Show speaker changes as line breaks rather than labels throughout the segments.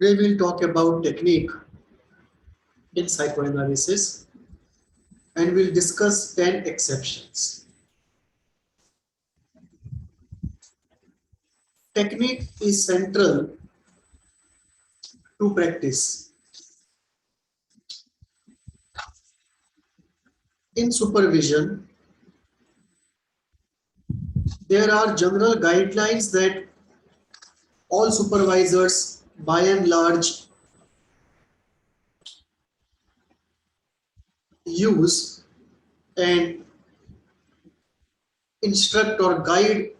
Today we'll talk about technique in psychoanalysis and we'll discuss 10 exceptions. Technique is central to practice. In supervision, there are general guidelines that all supervisors by and large use and instruct or guide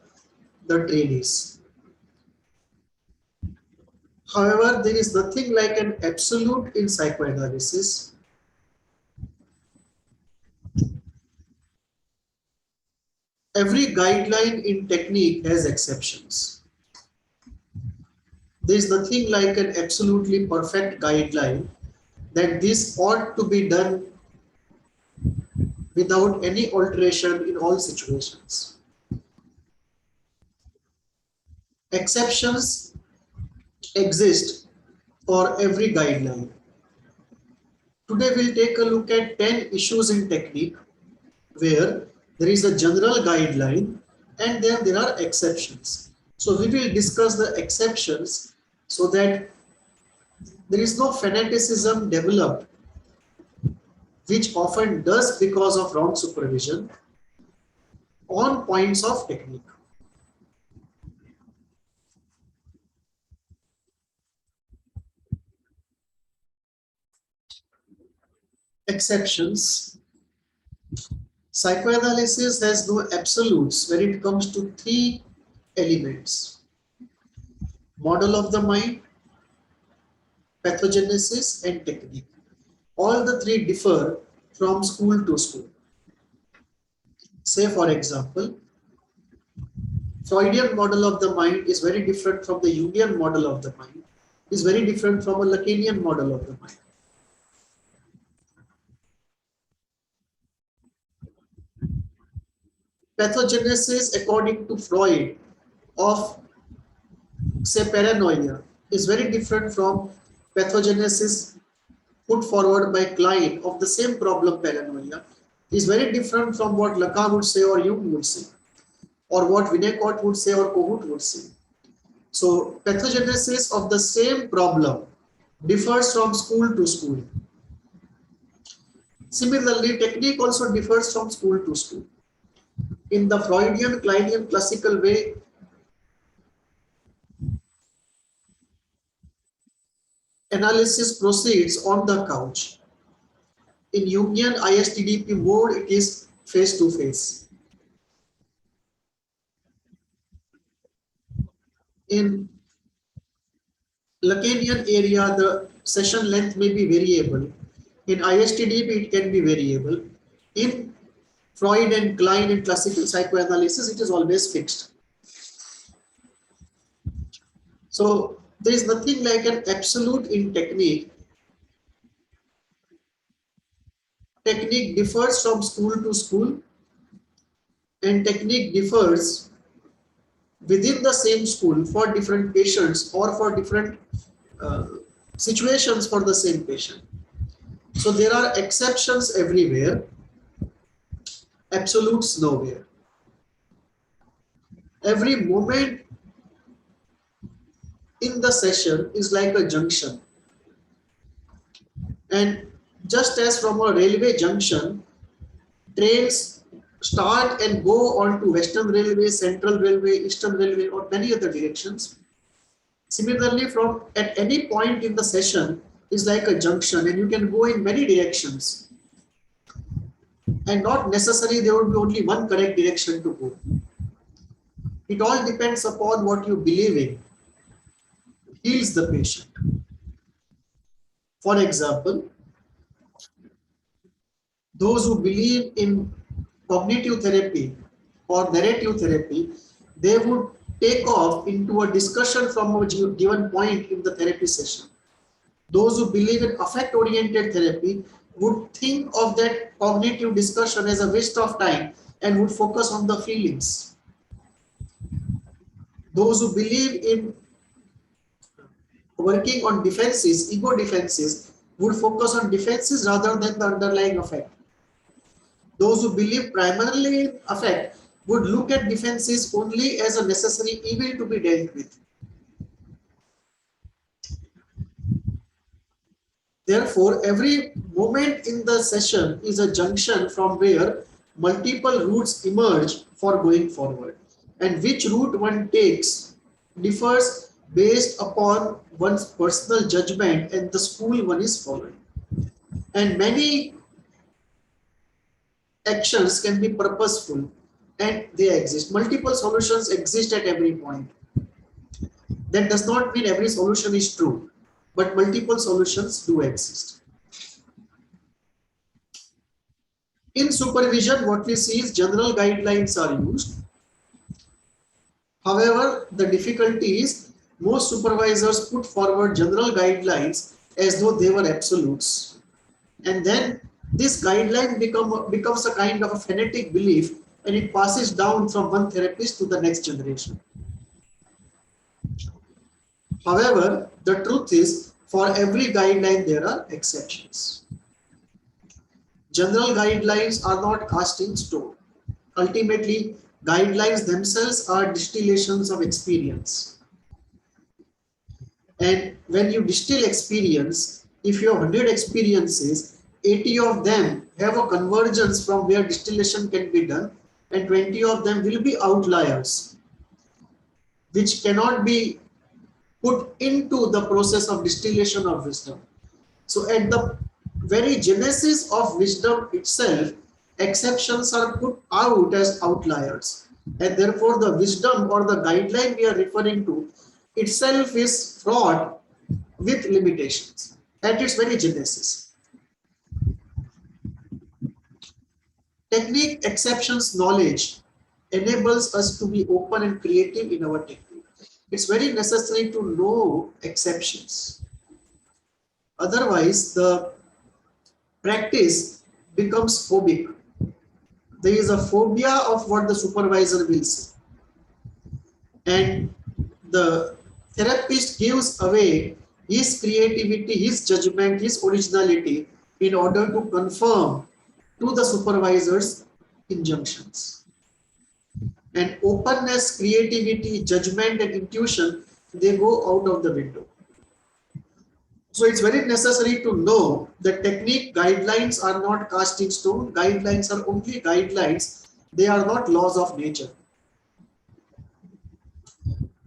the trainees. However, there is nothing like an absolute in psychoanalysis. Every guideline in technique has exceptions. There is nothing like an absolutely perfect guideline that this ought to be done without any alteration in all situations. Exceptions exist for every guideline. Today we'll take a look at 10 issues in technique where there is a general guideline and then there are exceptions. So we will discuss the exceptions so that there is no fanaticism developed, which often does because of wrong supervision on points of technique. Exceptions. Psychoanalysis has no absolutes when it comes to three elements: model of the mind, pathogenesis, and technique. All the three differ from school to school. Say, for example, Freudian model of the mind is very different from the Jungian model of the mind, is very different from a Lacanian model of the mind. Pathogenesis, according to Freud, of say paranoia is very different from pathogenesis put forward by Klein of the same problem paranoia, is very different from what Lacan would say or Jung would say, or what Winnicott would say or Kohut would say. So pathogenesis of the same problem differs from school to school. Similarly, technique also differs from school to school. In the Freudian, Kleinian classical way, analysis proceeds on the couch. In Jungian ISTDP mode, it is face to face. In Lacanian area, the session length may be variable. In ISTDP, it can be variable. In Freud and Klein and classical psychoanalysis, it is always fixed. So there is nothing like an absolute in technique. Technique differs from school to school, and technique differs within the same school for different patients or for different situations for the same patient. So there are exceptions everywhere, absolutes nowhere. Every moment in the session is like a junction, and just as from a railway junction, trains start and go on to Western Railway, Central Railway, Eastern Railway, or many other directions. Similarly, from at any point in the session is like a junction, and you can go in many directions, and not necessarily there will be only one correct direction to go. It all depends upon what you believe in heals the patient. For example, those who believe in cognitive therapy or narrative therapy, they would take off into a discussion from a given point in the therapy session. Those who believe in affect-oriented therapy would think of that cognitive discussion as a waste of time and would focus on the feelings. Those who believe in working on defenses, ego defenses, would focus on defenses rather than the underlying affect. Those who believe primarily in affect would look at defenses only as a necessary evil to be dealt with. Therefore, every moment in the session is a junction from where multiple routes emerge for going forward. And which route one takes differs based upon one's personal judgment and the school one is following. And many actions can be purposeful and they exist. Multiple solutions exist at every point. That does not mean every solution is true, but multiple solutions do exist. In supervision, what we see is general guidelines are used. However, the difficulty is most supervisors put forward general guidelines as though they were absolutes. And then this guideline becomes a kind of a fanatic belief and it passes down from one therapist to the next generation. However, the truth is for every guideline there are exceptions. General guidelines are not cast in stone. Ultimately, guidelines themselves are distillations of experience. And when you distill experience, if you have 100 experiences, 80 of them have a convergence from where distillation can be done, and 20 of them will be outliers, which cannot be put into the process of distillation of wisdom. So at the very genesis of wisdom itself, exceptions are put out as outliers, and therefore the wisdom or the guideline we are referring to itself is fraught with limitations at its very genesis. Technique exceptions knowledge enables us to be open and creative in our technique. It's very necessary to know exceptions. Otherwise, the practice becomes phobic. There is a phobia of what the supervisor will say. And the therapist gives away his creativity, his judgment, his originality in order to conform to the supervisor's injunctions. And openness, creativity, judgment, and intuition, they go out of the window. So it's very necessary to know that technique guidelines are not cast in stone. Guidelines are only guidelines. They are not laws of nature.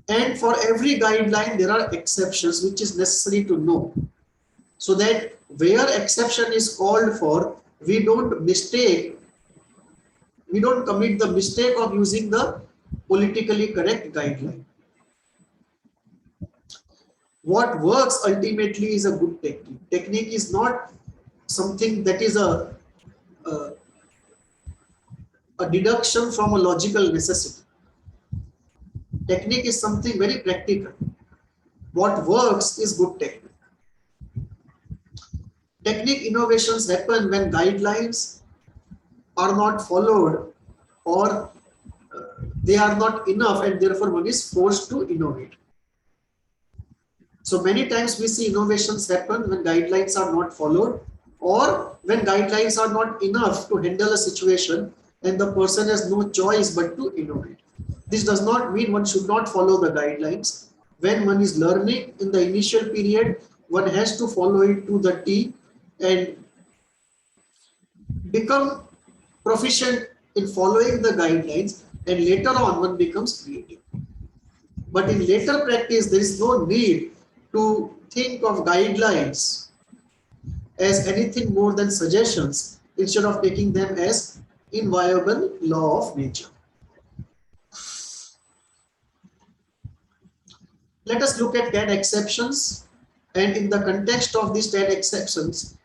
And for every guideline, there are exceptions, which is necessary to know. So that where exception is called for, we don't commit the mistake of using the politically correct guideline. What works ultimately is a good technique. Technique is not something that is a deduction from a logical necessity. Technique is something very practical. What works is good technique. Technique innovations happen when guidelines are not followed or they are not enough, and therefore one is forced to innovate. So many times we see innovations happen when guidelines are not followed or when guidelines are not enough to handle a situation and the person has no choice but to innovate. This does not mean one should not follow the guidelines. When one is learning in the initial period, one has to follow it to the T and become proficient in following the guidelines, and later on one becomes creative. But in later practice, there is no need to think of guidelines as anything more than suggestions instead of taking them as inviolable law of nature. Let us look at 10 exceptions, and in the context of these 10 exceptions,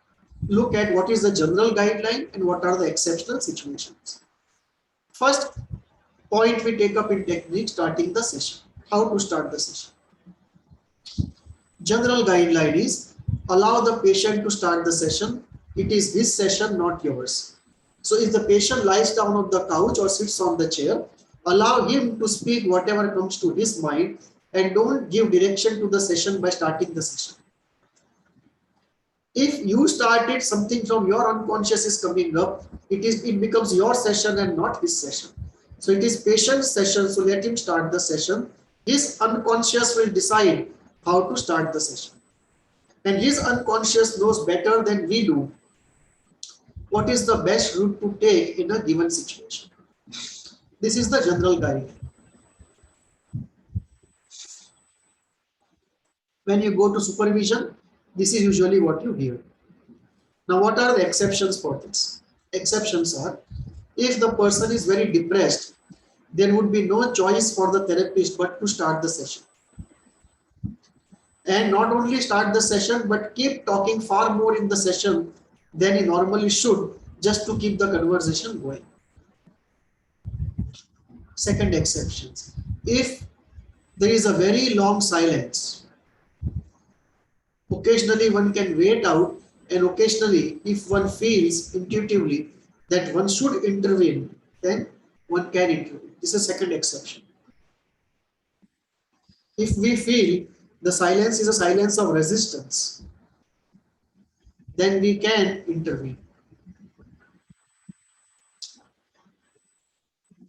look at what is the general guideline and what are the exceptional situations. First point we take up in technique, starting the session. How to start the session? General guideline is allow the patient to start the session. It is his session, not yours. So if the patient lies down on the couch or sits on the chair, allow him to speak whatever comes to his mind and don't give direction to the session by starting the session. If you started something from your unconscious is coming up, it becomes your session and not his session. So it is patient's session, so let him start the session. His unconscious will decide how to start the session. And his unconscious knows better than we do what is the best route to take in a given situation. This is the general guide. When you go to supervision, this is usually what you hear. Now, what are the exceptions for this? Exceptions are, if the person is very depressed, there would be no choice for the therapist but to start the session. And not only start the session, but keep talking far more in the session than he normally should, just to keep the conversation going. Second exceptions, if there is a very long silence, occasionally one can wait out, and occasionally if one feels intuitively that one should intervene, then one can intervene. This is a second exception. If we feel the silence is a silence of resistance, then we can intervene.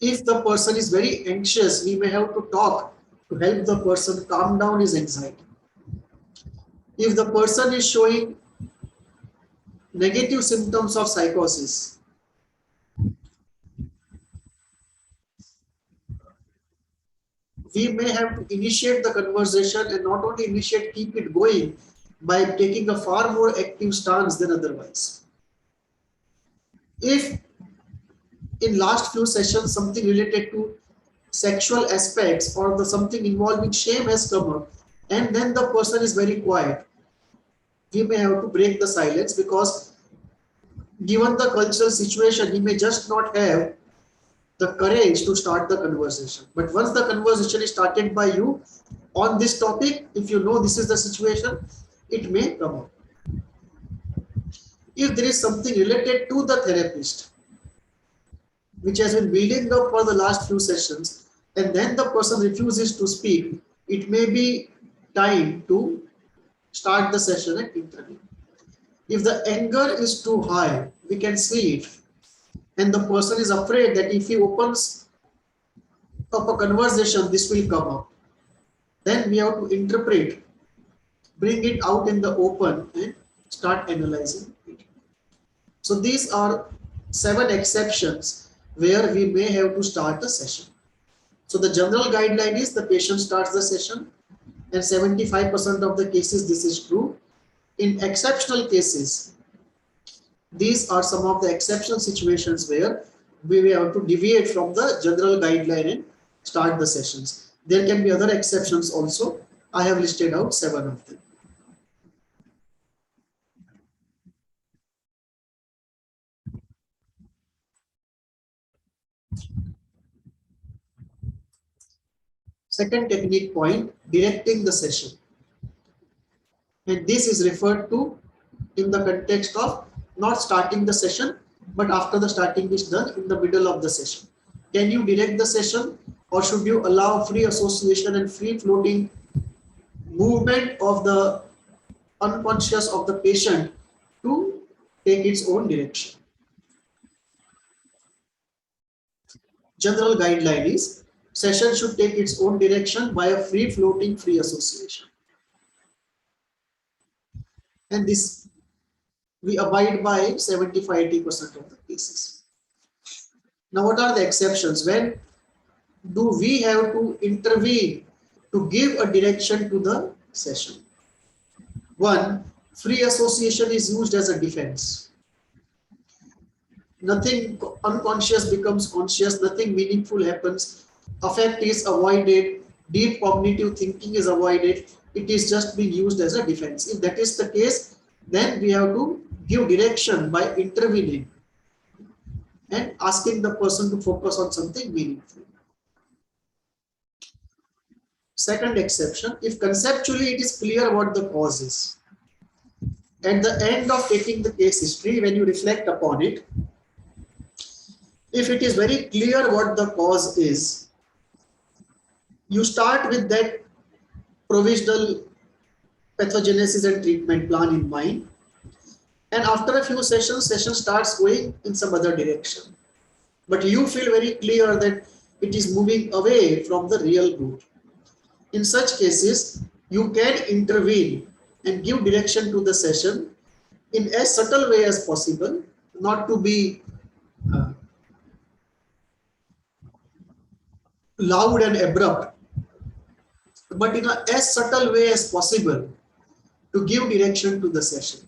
If the person is very anxious, we may have to talk to help the person calm down his anxiety. If the person is showing negative symptoms of psychosis, we may have to initiate the conversation, and not only initiate, keep it going by taking a far more active stance than otherwise. If in last few sessions something related to sexual aspects or the something involving shame has come up, and then the person is very quiet, we may have to break the silence, because given the cultural situation, he may just not have the courage to start the conversation. But once the conversation is started by you on this topic, if you know this is the situation, it may come up. If there is something related to the therapist, which has been building up for the last few sessions, and then the person refuses to speak, it may be time to start the session and intervene. If the anger is too high, we can see it, and the person is afraid that if he opens up a conversation, this will come up, then we have to interpret, bring it out in the open and start analyzing it. So these are 7 exceptions where we may have to start a session. So the general guideline is the patient starts the session, and 75% of the cases this is true. In exceptional cases, these are some of the exceptional situations where we will have to deviate from the general guideline and start the sessions. There can be other exceptions also. I have listed out 7 of them. Second technique point, directing the session. And this is referred to in the context of not starting the session, but after the starting is done, in the middle of the session. Can you direct the session, or should you allow free association and free floating movement of the unconscious of the patient to take its own direction? General guideline is session should take its own direction by a free floating free association. And this we abide by 75–80% of the cases. Now, what are the exceptions? When do we have to intervene to give a direction to the session? 1, free association is used as a defense. Nothing unconscious becomes conscious, nothing meaningful happens, affect is avoided, deep cognitive thinking is avoided, it is just being used as a defense. If that is the case, then we have to give direction by intervening and asking the person to focus on something meaningful. Second exception, if conceptually it is clear what the cause is. At the end of taking the case history, when you reflect upon it, if it is very clear what the cause is, you start with that provisional pathogenesis and treatment plan in mind. And after a few sessions, session starts going in some other direction. But you feel very clear that it is moving away from the real route. In such cases, you can intervene and give direction to the session in as subtle way as possible, not to be loud and abrupt, but in a as subtle way as possible to give direction to the session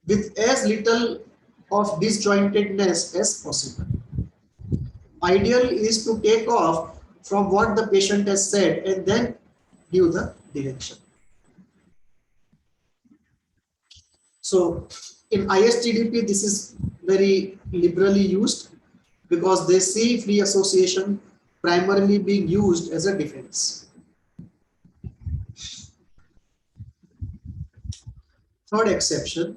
with as little of disjointedness as possible. Ideal is to take off from what the patient has said and then give the direction. So in ISTDP, this is very liberally used because they see free association primarily being used as a defense. Third exception,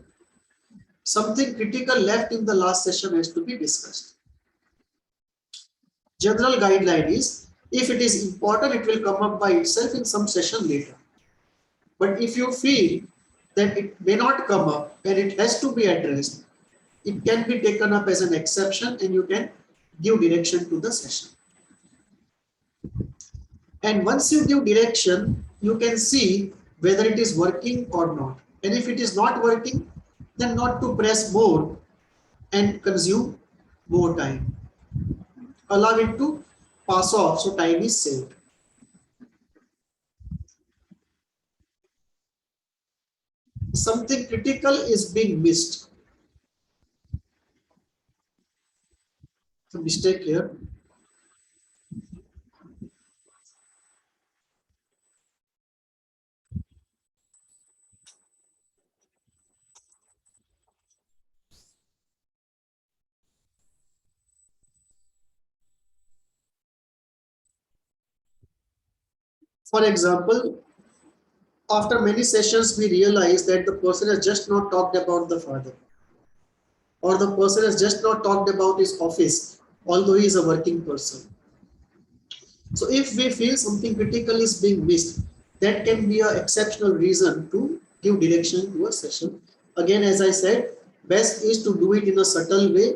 something critical left in the last session has to be discussed. General guideline is, if it is important, it will come up by itself in some session later. But if you feel that it may not come up and it has to be addressed, it can be taken up as an exception and you can give direction to the session. And once you give direction, you can see whether it is working or not. And if it is not working, then not to press more and consume more time. Allow it to pass off so time is saved. Something critical is being missed. A mistake here. For example, after many sessions, we realize that the person has just not talked about the father, or the person has just not talked about his office, although he is a working person. So if we feel something critical is being missed, that can be an exceptional reason to give direction to a session. Again, as I said, best is to do it in a subtle way,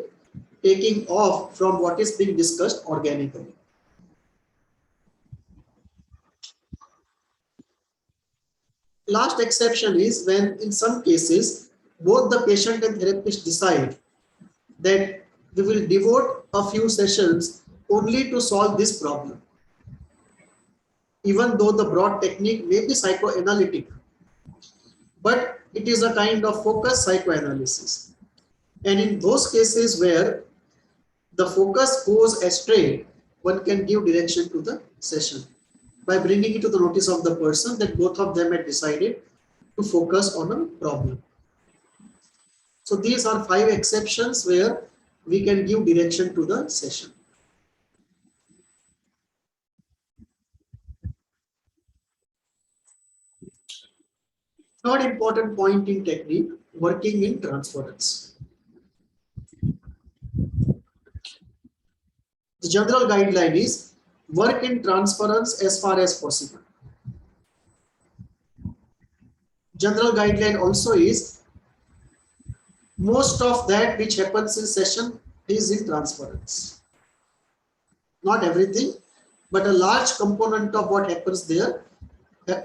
taking off from what is being discussed organically. Last exception is when in some cases, both the patient and therapist decide that we will devote a few sessions only to solve this problem. Even though the broad technique may be psychoanalytic, but it is a kind of focused psychoanalysis. And in those cases where the focus goes astray, one can give direction to the session by bringing it to the notice of the person that both of them had decided to focus on a problem. So these are 5 exceptions where we can give direction to the session. Third important point in technique, working in transference. The general guideline is work in transference as far as possible. General guideline also is most of that which happens in session is in transference. Not everything, but a large component of what happens there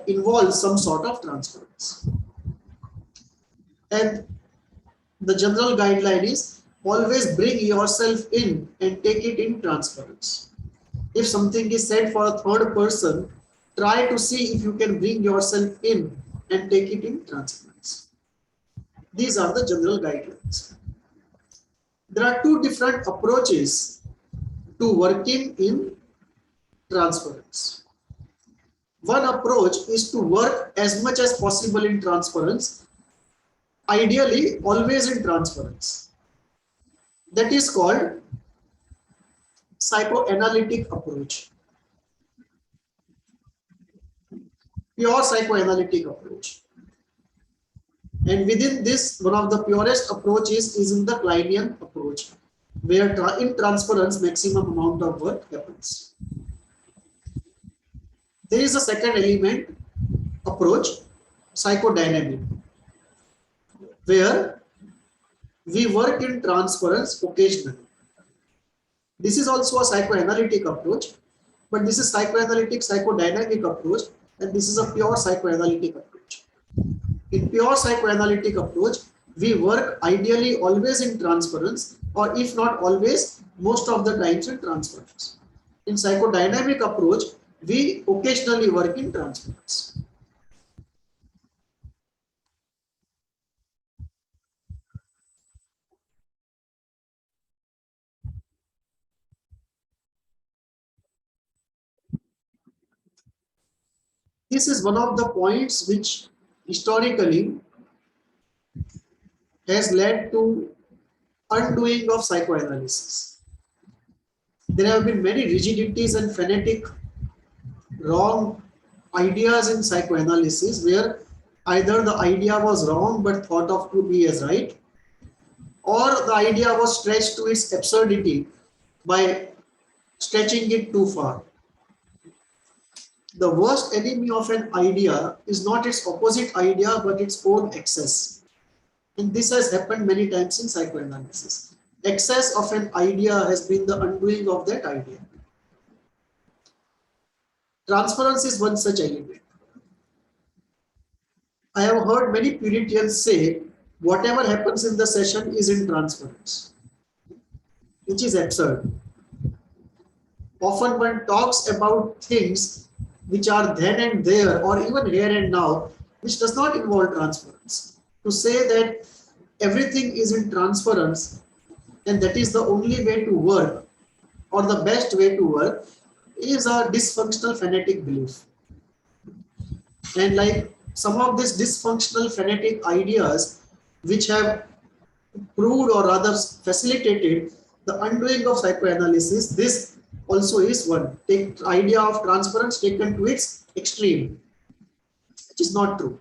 involves some sort of transference. And the general guideline is always bring yourself in and take it in transference. If something is said for a third person, try to see if you can bring yourself in and take it in transference. These are the general guidelines. There are 2 different approaches to working in transference. One approach is to work as much as possible in transference, ideally always in transference. That is called psychoanalytic approach, pure psychoanalytic approach. And within this, one of the purest approaches is in the Kleinian approach, where in transference maximum amount of work happens. There is a second element approach, psychodynamic, where we work in transference occasionally. This is also a psychoanalytic approach, but this is psychoanalytic psychodynamic approach, and this is a pure psychoanalytic approach. In pure psychoanalytic approach, we work ideally always in transference, or if not always, most of the times in transference. In psychodynamic approach, we occasionally work in transference. This is one of the points which historically has led to undoing of psychoanalysis. There have been many rigidities and fanatic wrong ideas in psychoanalysis where either the idea was wrong but thought of to be as right, or the idea was stretched to its absurdity by stretching it too far. The worst enemy of an idea is not its opposite idea but its own excess. And this has happened many times in psychoanalysis. Excess of an idea has been the undoing of that idea. Transference is one such element. I have heard many Puritans say whatever happens in the session is in transference, which is absurd. Often one talks about things which are then and there or even here and now, which does not involve transference. To say that everything is in transference and that is the only way to work or the best way to work is a dysfunctional fanatic belief. And like some of these dysfunctional fanatic ideas which have proved or rather facilitated the undoing of psychoanalysis, this also is one. Take the idea of transference taken to its extreme, which is not true.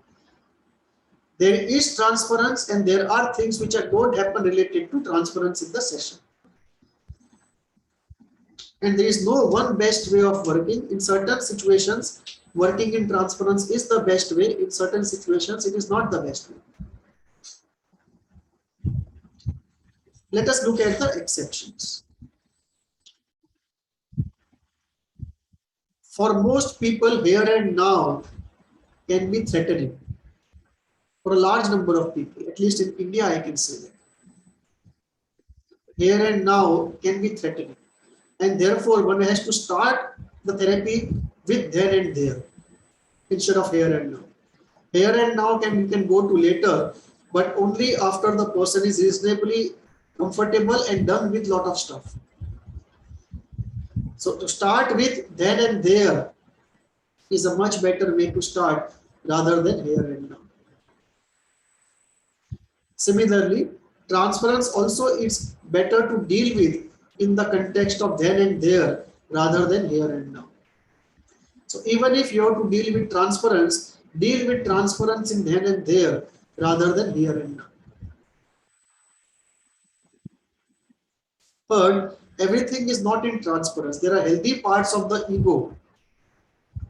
There is transference and there are things which don't happen related to transference in the session. And there is no one best way of working. In certain situations, working in transference is the best way. In certain situations, it is not the best way. Let us look at the exceptions. For most people, here and now can be threatening. For a large number of people, at least in India, I can say that. Here and now can be threatening. And therefore, one has to start the therapy with then and there instead of here and now. Here and now you can go to later, but only after the person is reasonably comfortable and done with lot of stuff. So to start with then and there is a much better way to start rather than here and now. Similarly, transference also is better to deal with in the context of then and there rather than here and now. So even if you have to deal with transference in then and there rather than here and now. Third, everything is not in transference. There are healthy parts of the ego,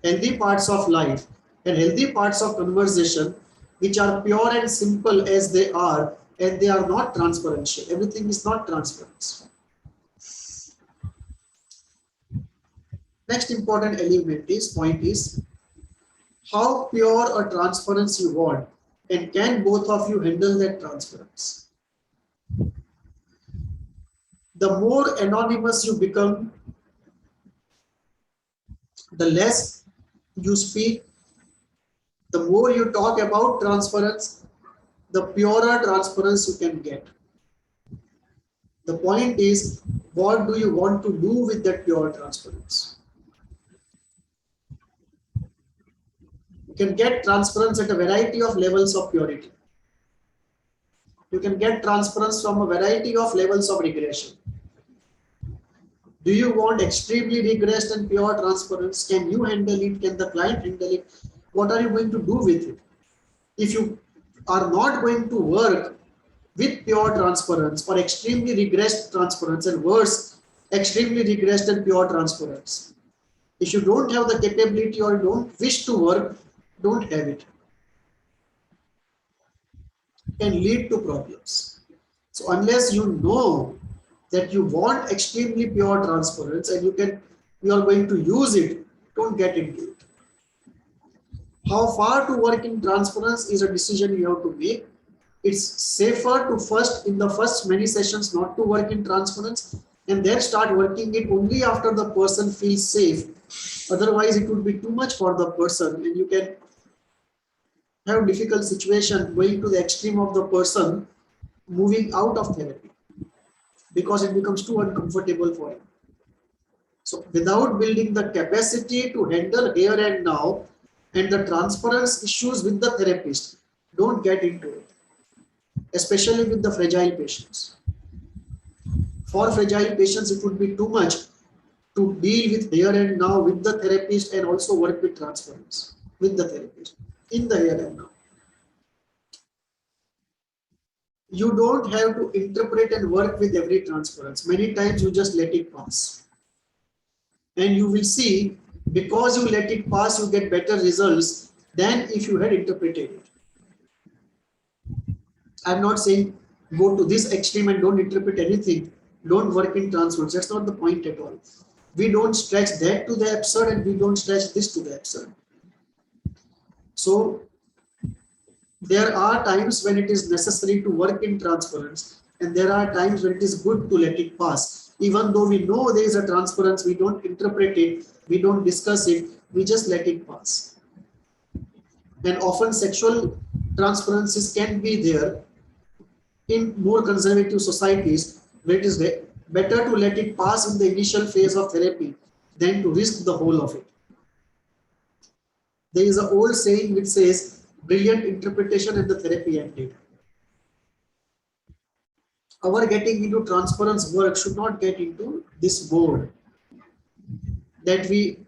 healthy parts of life, and healthy parts of conversation which are pure and simple as they are, and they are not transferential. Everything is not transference. Next important point is how pure a transference you want, and can both of you handle that transference? The more anonymous you become, the less you speak, the more you talk about transference, the purer transference you can get. The point is, what do you want to do with that pure transference? You can get transference at a variety of levels of purity. You can get transference from a variety of levels of regression. Do you want extremely regressed and pure transference? Can you handle it? Can the client handle it? What are you going to do with it? If you are not going to work with pure transference or extremely regressed transference, and worse, extremely regressed and pure transference, If you don't have the capability or don't wish to work, don't have it. Can lead to problems. So unless you know that you want extremely pure transference and you are going to use it, don't get into it. How far to work in transference is a decision you have to make. It's safer to in the first many sessions not to work in transference and then start working it only after the person feels safe. Otherwise, it would be too much for the person and you can have difficult situation going to the extreme of the person moving out of therapy because it becomes too uncomfortable for him. So without building the capacity to handle here and now and the transference issues with the therapist, don't get into it, especially with the fragile patients. For fragile patients, it would be too much to deal with here and now with the therapist and also work with transference with the therapist in the here and now. You don't have to interpret and work with every transference. Many times you just let it pass. And you will see, because you let it pass, you get better results than if you had interpreted it. I'm not saying go to this extreme and don't interpret anything. Don't work in transference. That's not the point at all. We don't stretch that to the absurd and we don't stretch this to the absurd. So there are times when it is necessary to work in transference and there are times when it is good to let it pass. Even though we know there is a transference, we don't interpret it, we don't discuss it, we just let it pass. And often sexual transferences can be there in more conservative societies where it is better to let it pass in the initial phase of therapy than to risk the whole of it. There is an old saying which says, brilliant interpretation and the therapy ended. Our getting into transference work should not get into this mode that we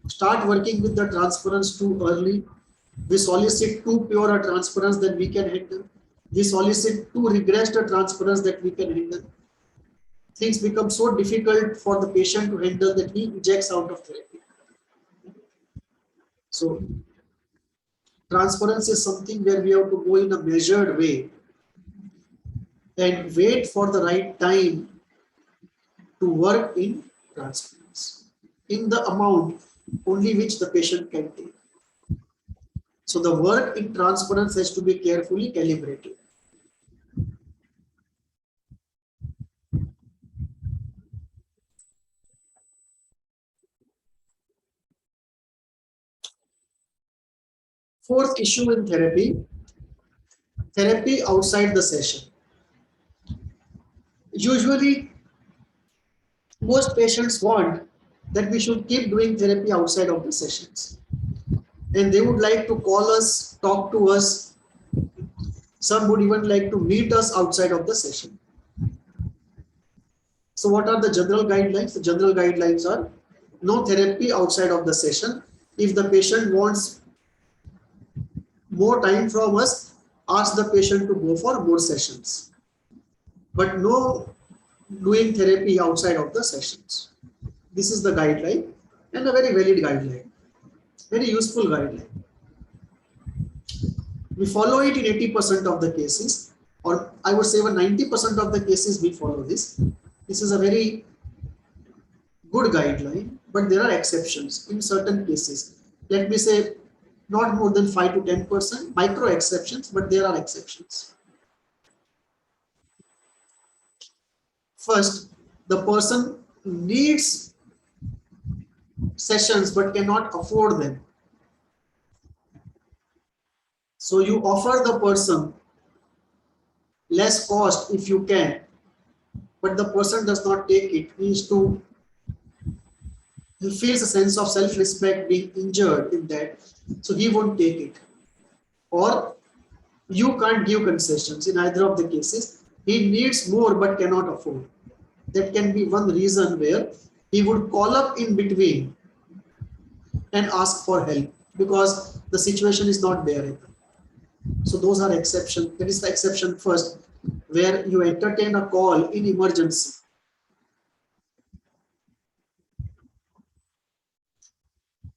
start working with the transference too early. We solicit too pure a transference that we can handle. We solicit too regressed a transference that we can handle. Things become so difficult for the patient to handle that he ejects out of therapy. So transference is something where we have to go in a measured way and wait for the right time to work in transference in the amount only which the patient can take. So the work in transference has to be carefully calibrated. Fourth issue in therapy, therapy outside the session. Usually, most patients want that we should keep doing therapy outside of the sessions. And they would like to call us, talk to us. Some would even like to meet us outside of the session. So what are the general guidelines? The general guidelines are no therapy outside of the session. If the patient wants more time from us, ask the patient to go for more sessions. But no doing therapy outside of the sessions. This is the guideline and a very valid guideline, very useful guideline. We follow it in 80% of the cases, or I would say even 90% of the cases we follow this. This is a very good guideline, but there are exceptions in certain cases. Let me say not more than 5 to 10%, micro exceptions, but there are exceptions. First, the person needs sessions but cannot afford them. So you offer the person less cost if you can, but the person does not take it. He feels a sense of self-respect being injured in that, so he won't take it. Or you can't give concessions in either of the cases. He needs more but cannot afford. That can be one reason where he would call up in between and ask for help because the situation is not bearable. So those are exceptions. That is the exception first, where you entertain a call in emergency.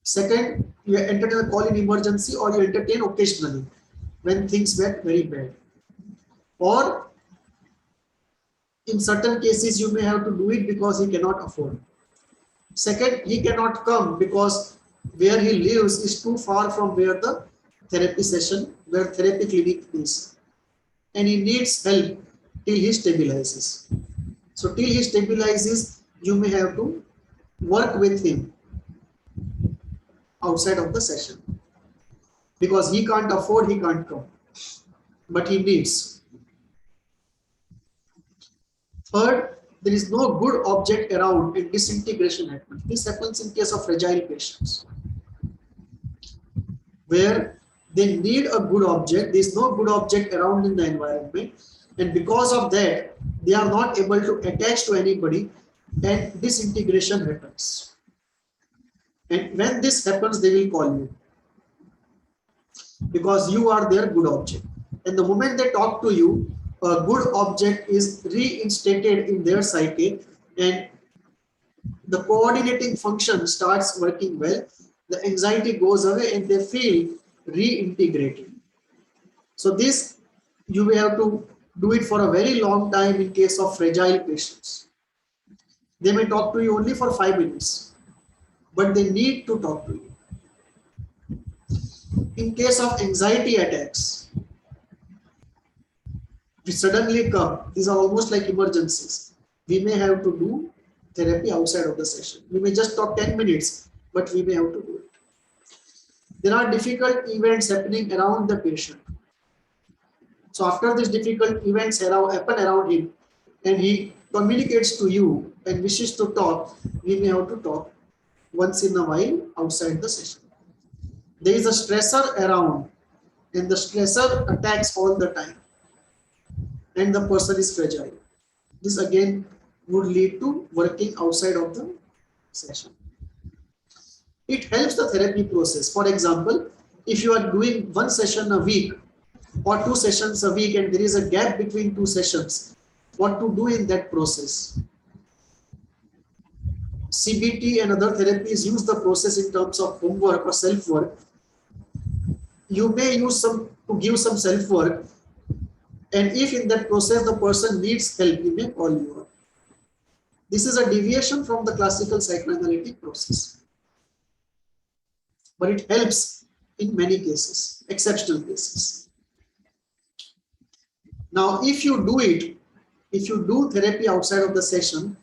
Second, you entertain a call in emergency, or you entertain occasionally when things get very bad. Or in certain cases, you may have to do it because he cannot afford. Second, he cannot come because where he lives is too far from where the therapy session, where therapy clinic is. And he needs help till he stabilizes. So till he stabilizes, you may have to work with him outside of the session. Because he can't afford, he can't come. But he needs. Third, there is no good object around and disintegration happens. This happens in case of fragile patients, where they need a good object. There is no good object around in the environment, and because of that, they are not able to attach to anybody, and disintegration happens. And when this happens, they will call you because you are their good object. And the moment they talk to you, a good object is reinstated in their psyche, and the coordinating function starts working well, the anxiety goes away, and they feel reintegrated. So this, you will have to do it for a very long time in case of fragile patients. They may talk to you only for 5 minutes, but they need to talk to you. In case of anxiety attacks, which suddenly come, these are almost like emergencies. We may have to do therapy outside of the session. We may just talk 10 minutes, but we may have to do it. There are difficult events happening around the patient. So after these difficult events happen around him, and he communicates to you and wishes to talk, we may have to talk once in a while outside the session. There is a stressor around, and the stressor attacks all the time, and the person is fragile. This again would lead to working outside of the session. It helps the therapy process. For example, if you are doing one session a week or 2 sessions a week, and there is a gap between 2 sessions, what to do in that process? CBT and other therapies use the process in terms of homework or self-work. You may use some to give some self-work, and if in that process the person needs help, he may call you up. This is a deviation from the classical psychoanalytic process, but it helps in many cases, exceptional cases. Now, if you do therapy outside of the session,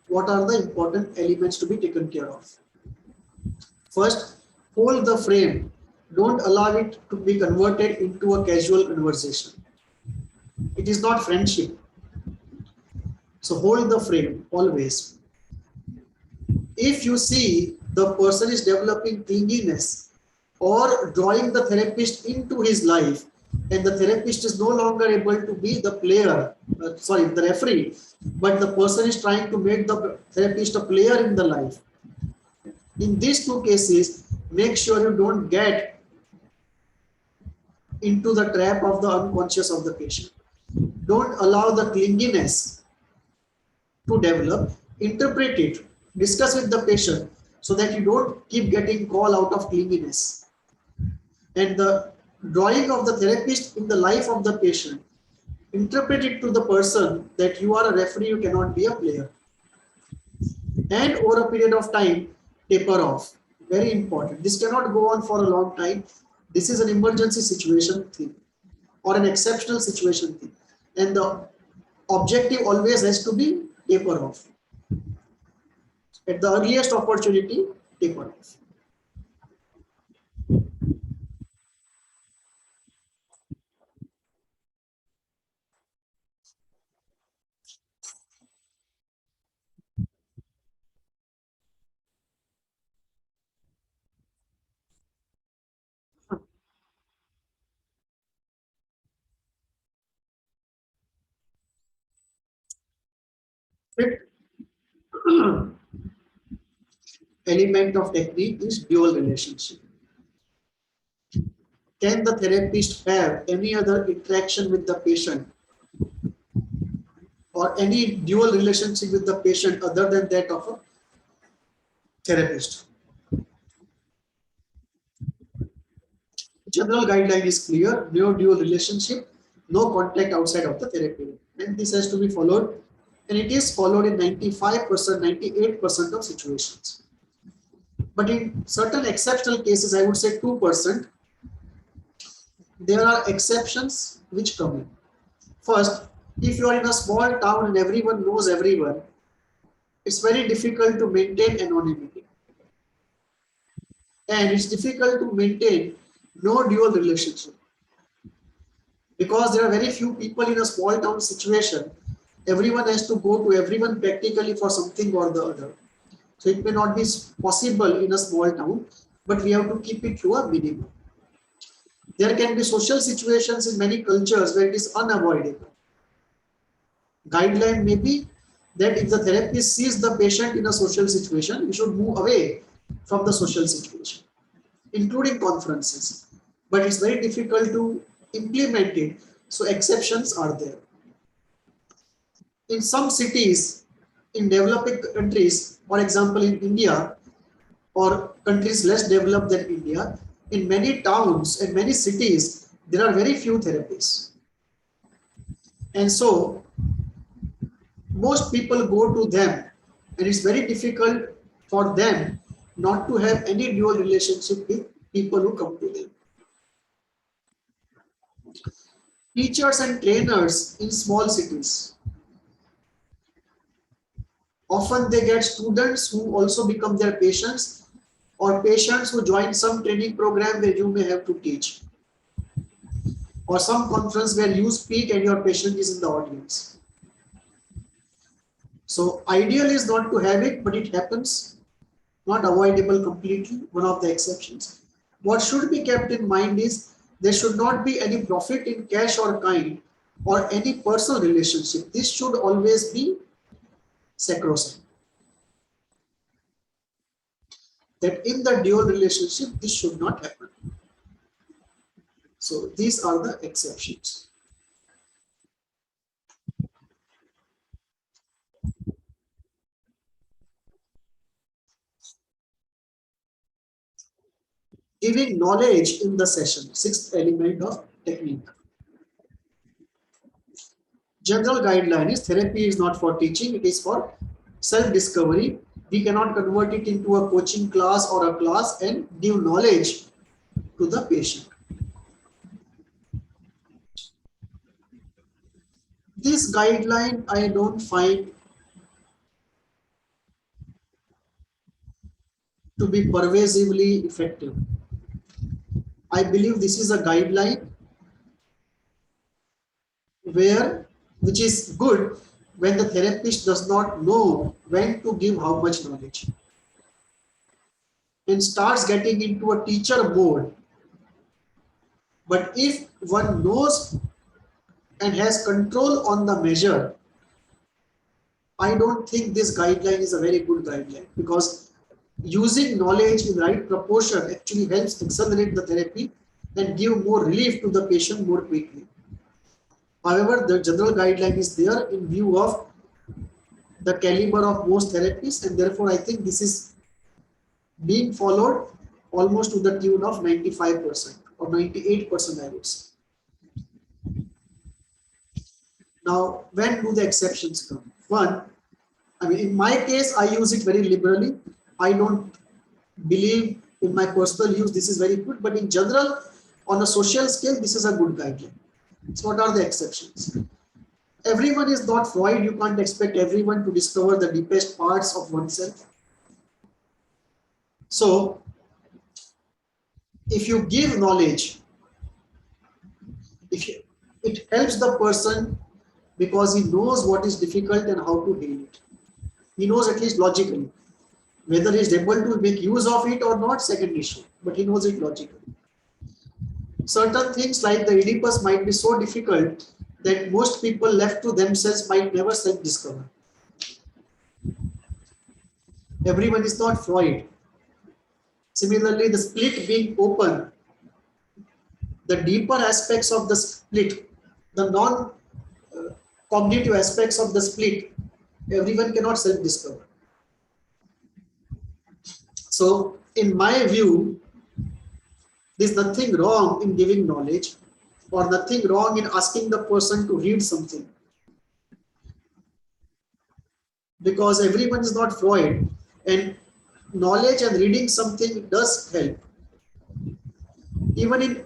what are the important elements to be taken care of? First, hold the frame. Don't allow it to be converted into a casual conversation. It is not friendship. So hold the frame always. If you see the person is developing clinginess or drawing the therapist into his life, and the therapist is no longer able to be the player, the referee, but the person is trying to make the therapist a player in the life. In these 2 cases, make sure you don't get into the trap of the unconscious of the patient. Don't allow the clinginess to develop. Interpret it, discuss with the patient so that you don't keep getting call out of clinginess. And the drawing of the therapist in the life of the patient, interpret it to the person that you are a referee, you cannot be a player. And over a period of time, taper off. Very important. This cannot go on for a long time. This is an emergency situation thing or an exceptional situation thing. And the objective always has to be taper off. At the earliest opportunity, taper off. Fifth element of technique is dual relationship. Can the therapist have any other interaction with the patient or any dual relationship with the patient other than that of a therapist? General guideline is clear: no dual relationship, no contact outside of the therapy room, and this has to be followed, and it is followed in 95%, 98% of situations. But in certain exceptional cases, I would say 2%, there are exceptions which come in. First, if you are in a small town and everyone knows everyone, it's very difficult to maintain anonymity. And it's difficult to maintain no dual relationship. Because there are very few people in a small town situation, everyone has to go to everyone practically for something or the other. So it may not be possible in a small town, but we have to keep it to a minimum. There can be social situations in many cultures where it is unavoidable. Guideline may be that if the therapist sees the patient in a social situation, we should move away from the social situation, including conferences. But it's very difficult to implement it, so exceptions are there. In some cities, in developing countries, for example in India or countries less developed than India, in many towns and many cities, there are very few therapists. And so most people go to them, and it's very difficult for them not to have any dual relationship with people who come to them. Teachers and trainers in small cities, often they get students who also become their patients, or patients who join some training program where you may have to teach, or some conference where you speak and your patient is in the audience. So ideal is not to have it, but it happens, not avoidable completely, one of the exceptions. What should be kept in mind is there should not be any profit in cash or kind or any personal relationship. This should always be sacrosanct. That in the dual relationship, this should not happen. So these are the exceptions. Giving knowledge in the session, sixth element of technique. General guideline is therapy is not for teaching, it is for self-discovery. We cannot convert it into a coaching class or a class and give knowledge to the patient. This guideline I don't find to be pervasively effective. I believe this is a guideline which is good when the therapist does not know when to give how much knowledge and starts getting into a teacher mode. But if one knows and has control on the measure, I don't think this guideline is a very good guideline, because using knowledge in right proportion actually helps accelerate the therapy and give more relief to the patient more quickly. However, the general guideline is there in view of the caliber of most therapists, and therefore I think this is being followed almost to the tune of 95% or 98%, I would say. Now, when do the exceptions come? One, I mean, in my case, I use it very liberally. I don't believe in my personal use this is very good, but in general, on a social scale, this is a good guideline. So what are the exceptions? Everyone is not Freud. You can't expect everyone to discover the deepest parts of oneself. So if you give knowledge, it helps the person because he knows what is difficult and how to deal it. He knows at least logically. Whether he is able to make use of it or not, second issue, but he knows it logically. Certain things like the Oedipus might be so difficult that most people left to themselves might never self-discover. Everyone is not Freud. Similarly, the split being open, the deeper aspects of the split, the non-cognitive aspects of the split, everyone cannot self-discover. So, in my view, There's nothing wrong in giving knowledge or nothing wrong in asking the person to read something, because everyone is not Freud, and knowledge and reading something does help. Even in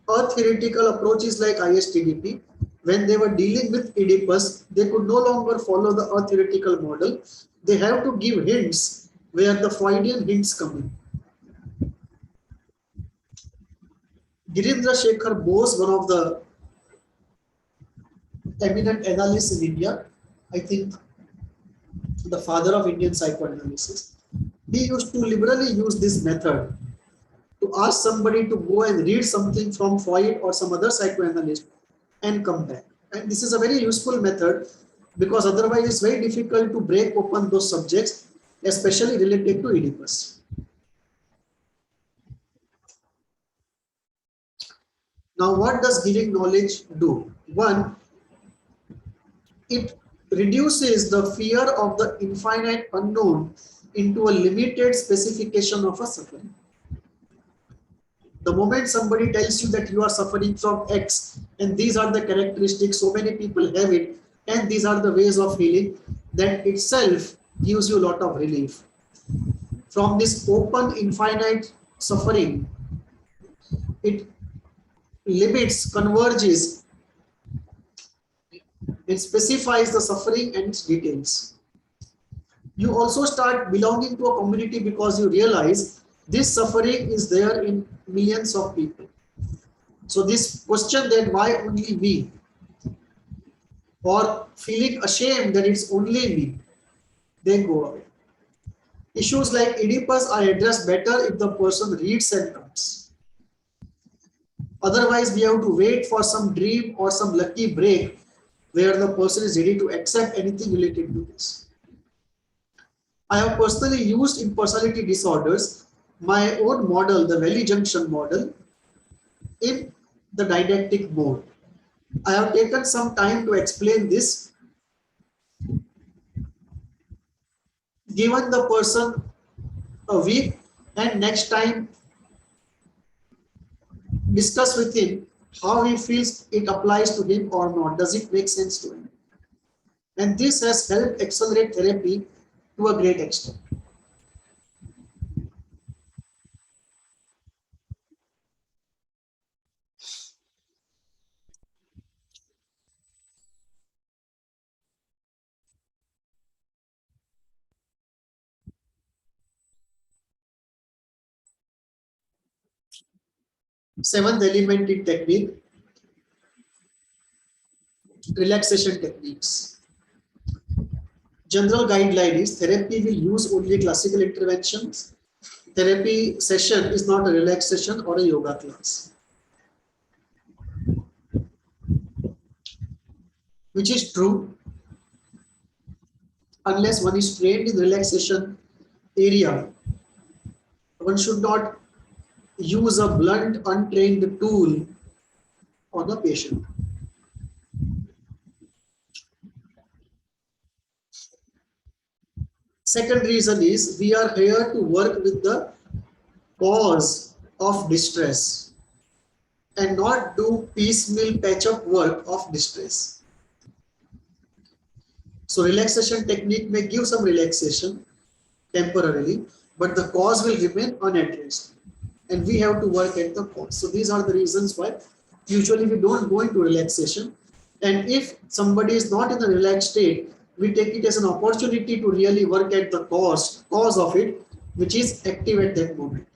theoretical approaches like ISTDP, when they were dealing with Oedipus, they could no longer follow the theoretical model. They have to give hints where the Freudian hints come in. Girindra Shekhar Bose, one of the eminent analysts in India, I think the father of Indian psychoanalysis, he used to liberally use this method to ask somebody to go and read something from Freud or some other psychoanalyst and come back. And this is a very useful method, because otherwise it's very difficult to break open those subjects, especially related to Oedipus. Now, what does giving knowledge do? One, it reduces the fear of the infinite unknown into a limited specification of a suffering. The moment somebody tells you that you are suffering from X and these are the characteristics, so many people have it, and these are the ways of healing, that itself gives you a lot of relief. From this open infinite suffering, it limits, converges, it specifies the suffering and its details. You also start belonging to a community because you realize this suffering is there in millions of people. So this question that why only me, or feeling ashamed that it's only me, they go away. Issues like Oedipus are addressed better if the person reads and comes. Otherwise, we have to wait for some dream or some lucky break where the person is ready to accept anything related to this. I have personally used in personality disorders my own model, the Valley Junction model, in the didactic mode. I have taken some time to explain this. Given the person a week, and next time discuss with him how he feels it applies to him or not. Does it make sense to him? And this has helped accelerate therapy to a great extent. Seventh element in technique, relaxation techniques. General guideline is therapy will use only classical interventions. Therapy session is not a relaxation or a yoga class. Which is true unless one is trained in relaxation area. One should not use a blunt, untrained tool on a patient. Second reason is we are here to work with the cause of distress and not do piecemeal patch-up work of distress. So relaxation technique may give some relaxation temporarily, but the cause will remain unaddressed and we have to work at the cause. So these are the reasons why usually we don't go into relaxation, and if somebody is not in a relaxed state, we take it as an opportunity to really work at the cause of it, which is active at that moment.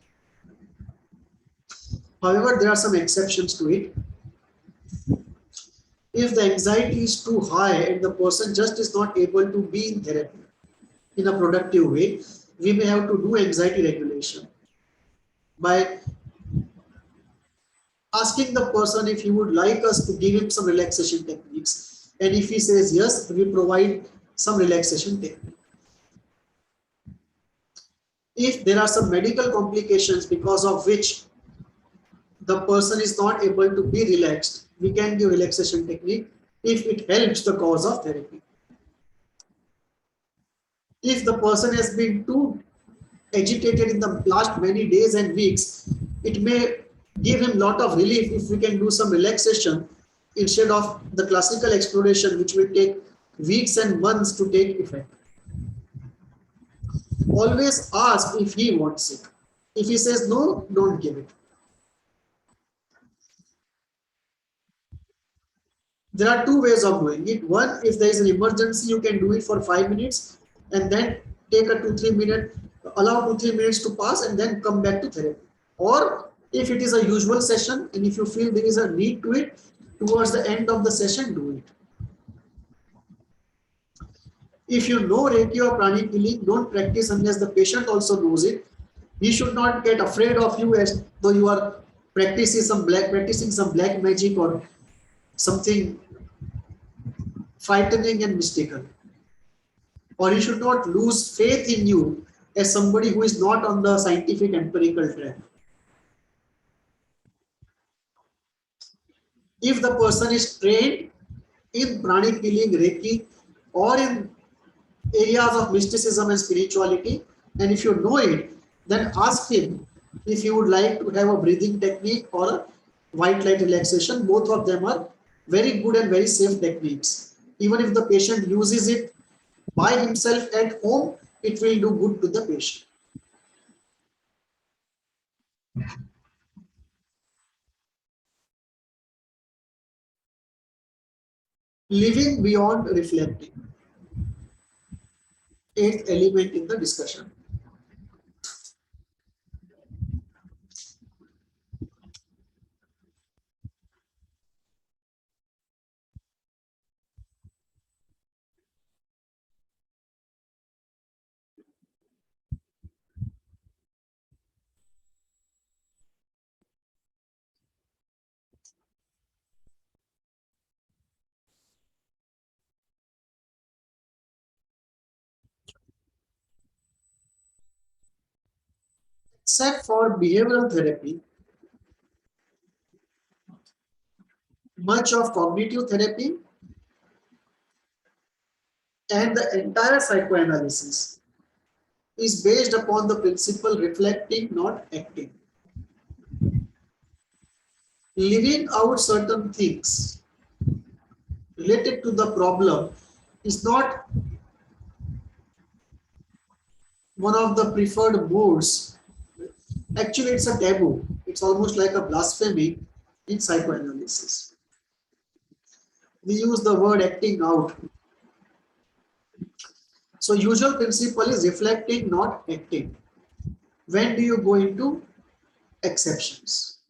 However, there are some exceptions to it. If the anxiety is too high and the person just is not able to be in therapy in a productive way, we may have to do anxiety regulation by asking the person if he would like us to give him some relaxation techniques. And if he says yes, we provide some relaxation technique. If there are some medical complications because of which the person is not able to be relaxed, we can give relaxation technique if it helps the cause of therapy. If the person has been too agitated in the last many days and weeks, it may give him lot of relief if we can do some relaxation instead of the classical exploration, which will take weeks and months to take effect. Always ask if he wants it. If he says no, don't give it. There are two ways of doing it. One, if there is an emergency, you can do it for 5 minutes and then take a 2-3 minute, allow 2-3 minutes to pass and then come back to therapy. Or if it is a usual session and if you feel there is a need to it, towards the end of the session, do it. If you know Reiki or pranic healing, don't practice unless the patient also knows it. He should not get afraid of you as though you are practicing some black magic or something frightening and mistaken. Or he should not lose faith in you as somebody who is not on the scientific empirical track. If the person is trained in pranic healing, Reiki, or in areas of mysticism and spirituality, and if you know it, then ask him if he would like to have a breathing technique or a white light relaxation. Both of them are very good and very safe techniques. Even if the patient uses it by himself at home, it will do good to the patient. Living beyond reflecting. Eighth element in the discussion. Except for behavioral therapy, much of cognitive therapy and the entire psychoanalysis is based upon the principle reflecting, not acting. Living out certain things related to the problem is not one of the preferred modes. Actually, it's a taboo. It's almost like a blasphemy in psychoanalysis. We use the word acting out. So usual principle is reflecting, not acting. When do you go into exceptions?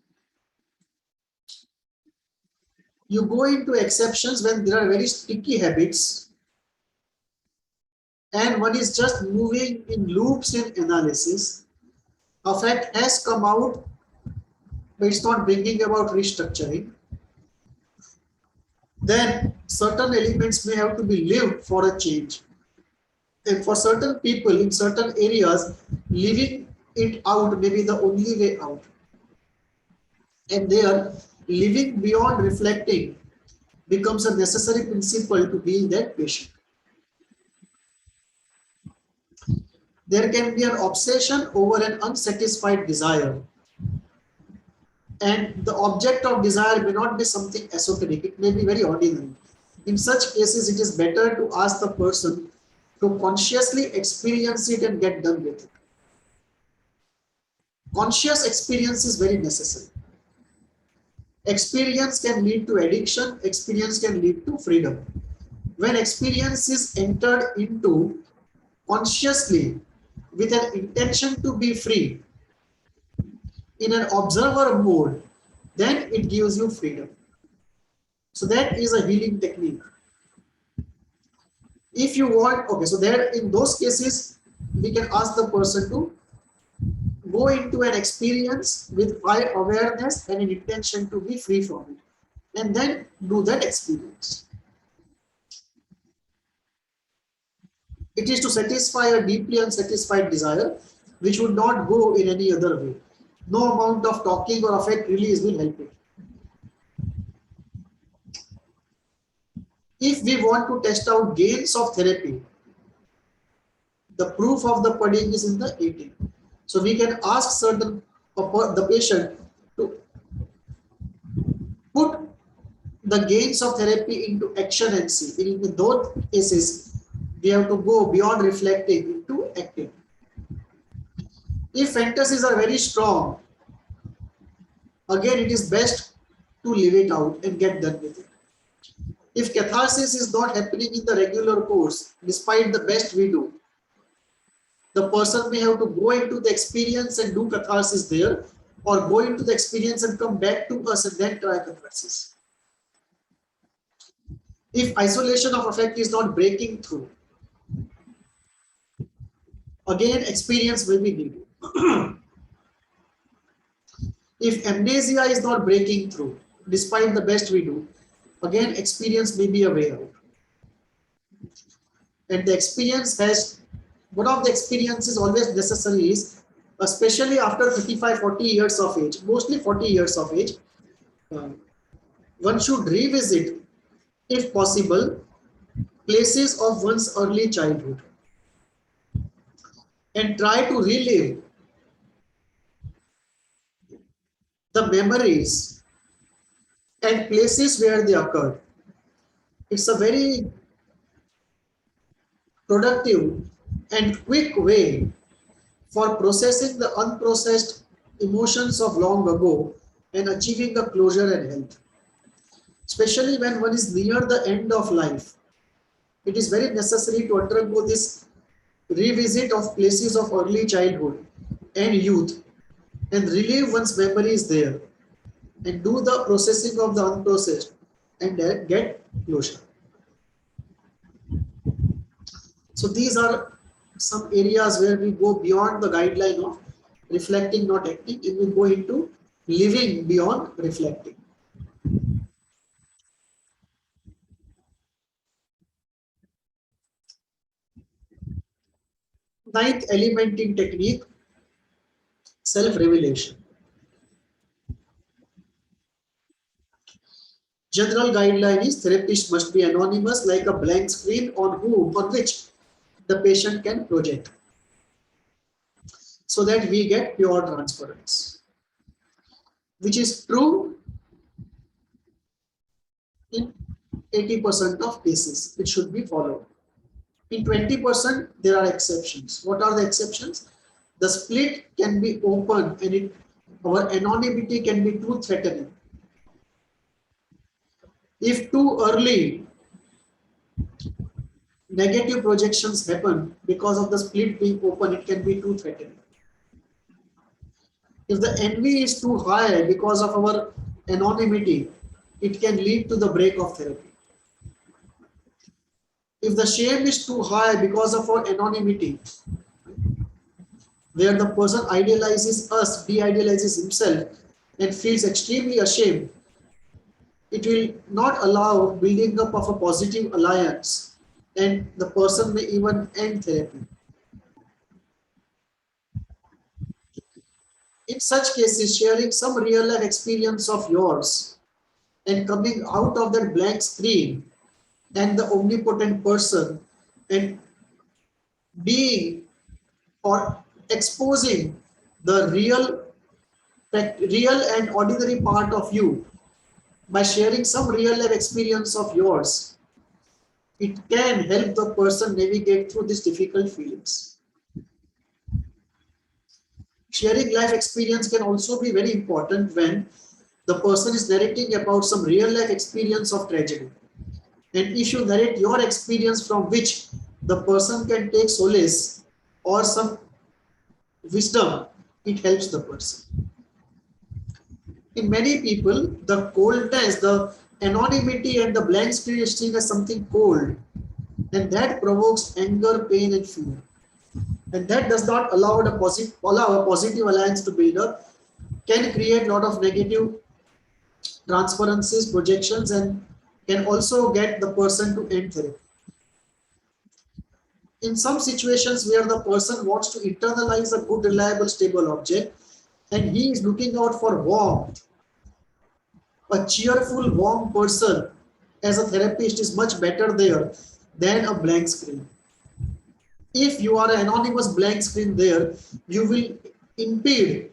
You go into exceptions when there are very sticky habits and one is just moving in loops in analysis. A fact has come out, but it's not bringing about restructuring. Then certain elements may have to be lived for a change. And for certain people in certain areas, living it out may be the only way out. And there, living beyond reflecting becomes a necessary principle to heal that patient. There can be an obsession over an unsatisfied desire. And the object of desire may not be something esoteric, it may be very ordinary. In such cases, it is better to ask the person to consciously experience it and get done with it. Conscious experience is very necessary. Experience can lead to addiction, experience can lead to freedom. When experience is entered into consciously with an intention to be free, in an observer mode, then it gives you freedom. So that is a healing technique. If you want, okay, so there in those cases, we can ask the person to go into an experience with high awareness and an intention to be free from it, and then do that experience. It is to satisfy a deeply unsatisfied desire, which would not go in any other way. No amount of talking or affect release will help it. If we want to test out gains of therapy, the proof of the pudding is in the eating. So we can ask the patient to the gains of therapy into action and see. In those cases, we have to go beyond reflecting into acting. If fantasies are very strong, again, it is best to leave it out and get done with it. If catharsis is not happening in the regular course, despite the best we do, the person may have to go into the experience and do catharsis there, or go into the experience and come back to us and then try catharsis. If isolation of affect is not breaking through, again, experience will be needed. If amnesia is not breaking through, despite the best we do, again, experience may be a way out. And the experience has, one of the experiences always necessary is, especially after 35, 40 years of age, mostly 40 years of age, one should revisit, if possible, places of one's early childhood and try to relive the memories and places where they occurred. It's a very productive and quick way for processing the unprocessed emotions of long ago and achieving the closure and health. Especially when one is near the end of life, it is very necessary to undergo this revisit of places of early childhood and youth and relive one's memories there and do the processing of the unprocessed and get closure. So these are some areas where we go beyond the guideline of reflecting, not acting, and we go into living beyond reflecting. Ninth element in technique, self-revelation. General guideline is therapist must be anonymous, like a blank screen on which the patient can project, so that we get pure transference, which is true in 80% of cases. It should be followed. In 20%, there are exceptions. What are the exceptions? The split can be open and our anonymity can be too threatening. If too early negative projections happen because of the split being open, it can be too threatening. If the envy is too high because of our anonymity, it can lead to the break of therapy. If the shame is too high because of our anonymity, where the person idealizes us, de-idealizes himself, and feels extremely ashamed, it will not allow building up of a positive alliance, and the person may even end therapy. In such cases, sharing some real life experience of yours and coming out of that blank screen and the omnipotent person and being or exposing the real and ordinary part of you by sharing some real life experience of yours, it can help the person navigate through these difficult feelings. Sharing life experience can also be very important when the person is narrating about some real life experience of tragedy. And if you narrate your experience from which the person can take solace or some wisdom, it helps the person. In many people, the coldness, the anonymity and the blank screen is seen as something cold, and that provokes anger, pain and fear. And that does not allow a positive alliance to build up, can create a lot of negative transferences, projections, and can also get the person to end therapy. In some situations where the person wants to internalize a good, reliable, stable object, and he is looking out for warmth, a cheerful, warm person as a therapist is much better there than a blank screen. If you are an anonymous blank screen there, you will impede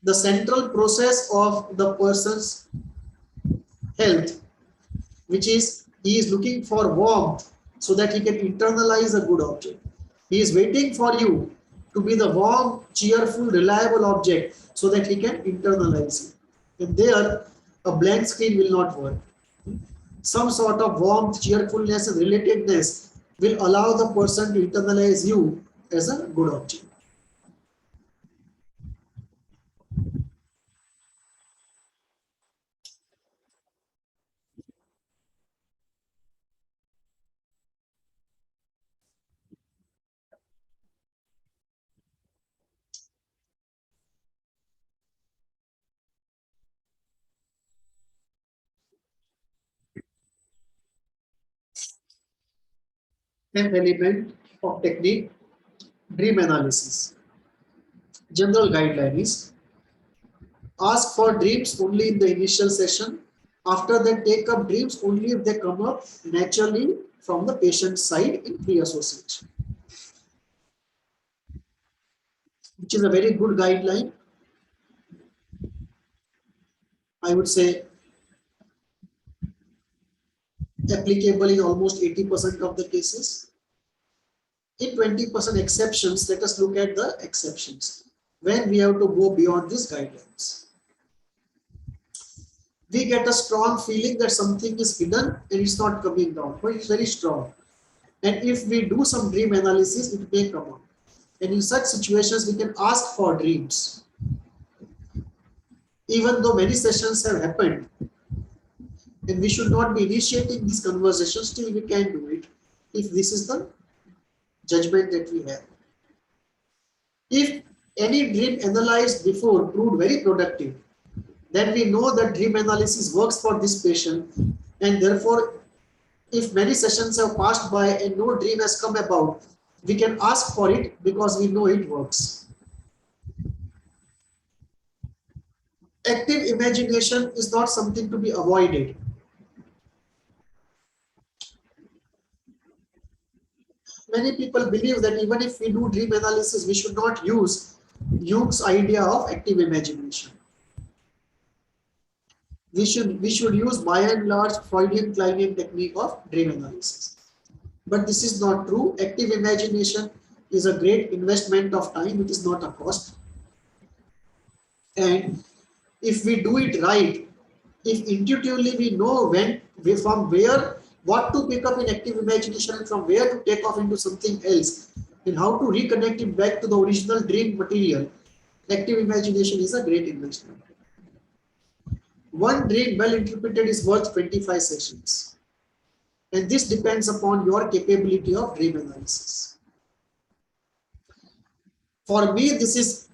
the central process of the person's health which is he is looking for warmth so that he can internalize a good object. He is waiting for you to be the warm, cheerful, reliable object so that he can internalize it. And there, a blank screen will not work. Some sort of warmth, cheerfulness, and relatedness will allow the person to internalize you as a good object. Tenth element of technique, dream analysis. General guideline is ask for dreams only in the initial session. After that, take up dreams only if they come up naturally from the patient's side in free association, which is a very good guideline. I would say applicable in almost 80% of the cases. In 20% exceptions, let us look at the exceptions when we have to go beyond these guidelines. We get a strong feeling that something is hidden and it's not coming down, but it's very strong. And if we do some dream analysis, it may come out. And in such situations, we can ask for dreams. Even though many sessions have happened, and we should not be initiating these conversations, still we can do it if this is the judgment that we have. If any dream analyzed before proved very productive, then we know that dream analysis works for this patient, and therefore if many sessions have passed by and no dream has come about, we can ask for it because we know it works. Active imagination is not something to be avoided. Many people believe that even if we do dream analysis, we should not use Jung's idea of active imagination. We should use by and large Freudian Kleinian technique of dream analysis. But this is not true. Active imagination is a great investment of time. It is not a cost. And if we do it right, if intuitively we know from where, what to pick up in active imagination and from where to take off into something else, and how to reconnect it back to the original dream material, active imagination is a great investment. One dream well interpreted is worth 25 sessions. And this depends upon your capability of dream analysis. For me, this is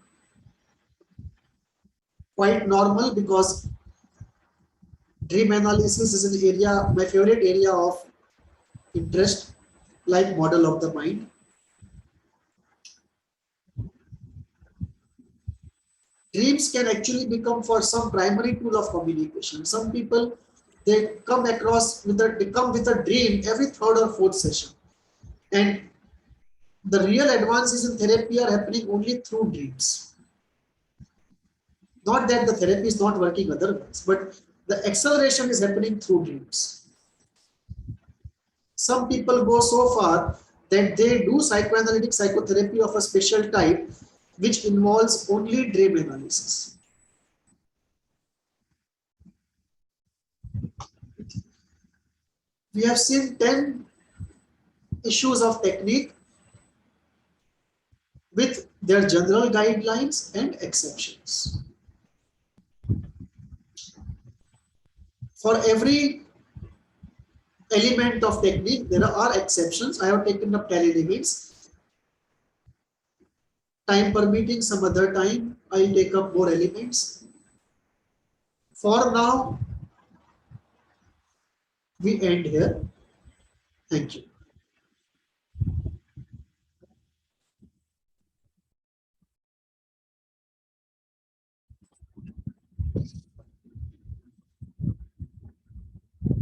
quite normal because dream analysis is an area, my favorite area of interest, like model of the mind. Dreams can actually become for some primary tool of communication. Some people, they come with a dream every third or fourth session. And the real advances in therapy are happening only through dreams. Not that the therapy is not working otherwise, but the acceleration is happening through dreams. Some people go so far that they do psychoanalytic psychotherapy of a special type, which involves only dream analysis. We have seen 10 issues of technique with their general guidelines and exceptions. For every element of technique, there are exceptions. I have taken up 10 elements. Time permitting, some other time, I'll take up more elements. For now, we end here. Thank you.